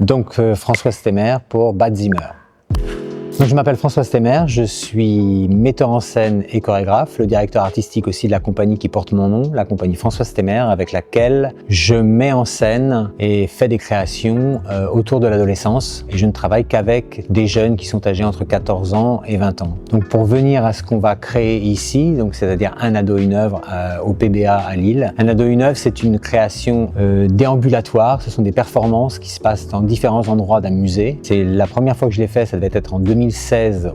Donc François Stemmer pour Bad Zimmer. Donc, je m'appelle François Stemmer, je suis metteur en scène et chorégraphe, le directeur artistique aussi de la compagnie qui porte mon nom, la compagnie François Stemmer, avec laquelle je mets en scène et fais des créations autour de l'adolescence. Et je ne travaille qu'avec des jeunes qui sont âgés entre 14 ans et 20 ans. Donc pour venir à ce qu'on va créer ici, donc c'est-à-dire un ado, une œuvre au PBA à Lille. Un ado, une œuvre, c'est une création déambulatoire, ce sont des performances qui se passent dans différents endroits d'un musée. C'est la première fois que je l'ai fait, ça devait être en 2016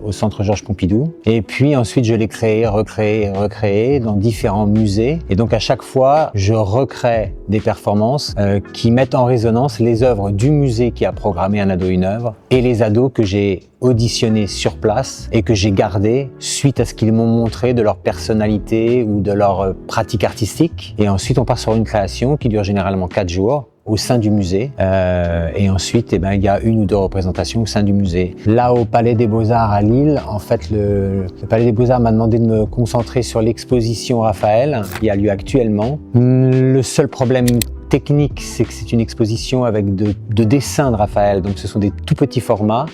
au Centre Georges Pompidou. Et puis ensuite, je l'ai créé, recréé dans différents musées. Et donc à chaque fois, je recrée des performances qui mettent en résonance les œuvres du musée qui a programmé un ado, une œuvre et les ados que j'ai auditionnés sur place et que j'ai gardés suite à ce qu'ils m'ont montré de leur personnalité ou de leur pratique artistique. Et ensuite, on part sur une création qui dure généralement 4 jours. Au sein du musée et ensuite il y a 1 ou 2 représentations au sein du musée. Là au Palais des Beaux-Arts à Lille, en fait le Palais des Beaux-Arts m'a demandé de me concentrer sur l'exposition Raphaël qui a lieu actuellement. Le seul problème technique, c'est que c'est une exposition avec de dessins de Raphaël, donc ce sont des tout petits formats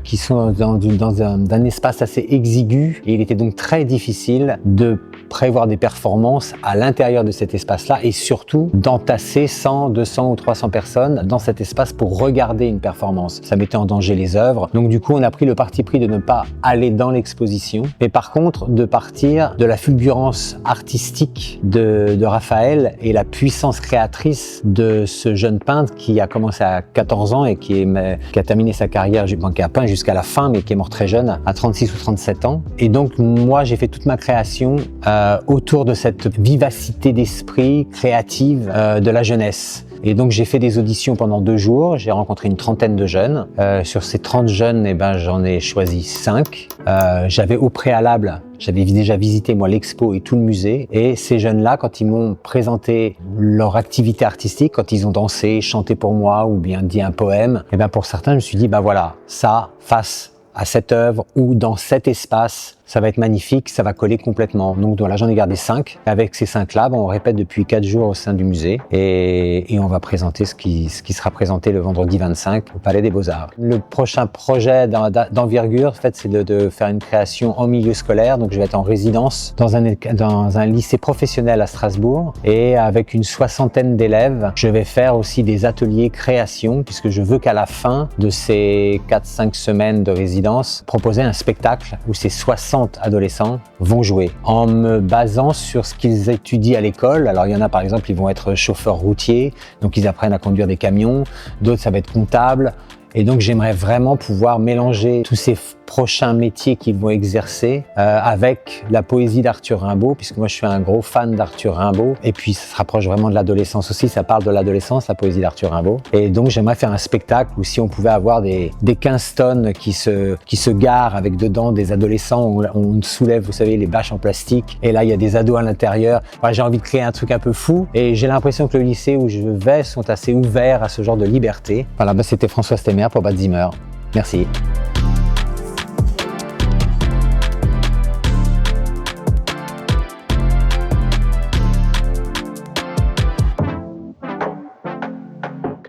qui sont dans un espace assez exigu et il était donc très difficile de prévoir des performances à l'intérieur de cet espace-là et surtout d'entasser 100, 200 ou 300 personnes dans cet espace pour regarder une performance. Ça mettait en danger les œuvres. Donc du coup, on a pris le parti pris de ne pas aller dans l'exposition, mais par contre de partir de la fulgurance artistique de Raphaël et la puissance créatrice de ce jeune peintre qui a commencé à 14 ans et qui a terminé sa carrière, qui a peint jusqu'à la fin, mais qui est mort très jeune, à 36 ou 37 ans. Et donc moi, j'ai fait toute ma création autour de cette vivacité d'esprit créative de la jeunesse. Et donc j'ai fait des auditions pendant 2 jours, j'ai rencontré une trentaine de jeunes. Sur ces 30 jeunes, j'en ai choisi 5. J'avais au préalable, j'avais déjà visité moi l'expo et tout le musée. Et ces jeunes-là, quand ils m'ont présenté leur activité artistique, quand ils ont dansé, chanté pour moi ou bien dit un poème, pour certains, je me suis dit, voilà, ça, face à cette œuvre ou dans cet espace, ça va être magnifique, ça va coller complètement. Donc voilà, j'en ai gardé 5. Avec ces 5-là, on répète depuis 4 jours au sein du musée et on va présenter ce qui sera présenté le vendredi 25 au Palais des Beaux-Arts. Le prochain projet d'envergure, en fait, c'est de faire une création en milieu scolaire. Donc je vais être en résidence dans un lycée professionnel à Strasbourg et avec une 60aine d'élèves. Je vais faire aussi des ateliers création puisque je veux qu'à la fin de ces 4-5 semaines de résidence, proposer un spectacle où ces 60 adolescents vont jouer en me basant sur ce qu'ils étudient à l'école. Alors il y en a par exemple, ils vont être chauffeurs routiers, donc ils apprennent à conduire des camions, d'autres ça va être comptable. Et donc j'aimerais vraiment pouvoir mélanger tous ces prochains métiers qu'ils vont exercer avec la poésie d'Arthur Rimbaud, puisque moi je suis un gros fan d'Arthur Rimbaud, et puis ça se rapproche vraiment de l'adolescence aussi, ça parle de l'adolescence, la poésie d'Arthur Rimbaud. Et donc j'aimerais faire un spectacle où si on pouvait avoir des 15 tonnes qui se garent avec dedans des adolescents, où on soulève, vous savez, les bâches en plastique, et là il y a des ados à l'intérieur. Voilà, j'ai envie de créer un truc un peu fou, et j'ai l'impression que le lycée où je vais sont assez ouverts à ce genre de liberté. Voilà, c'était François Stemmer pour Bad Zimmer. Merci.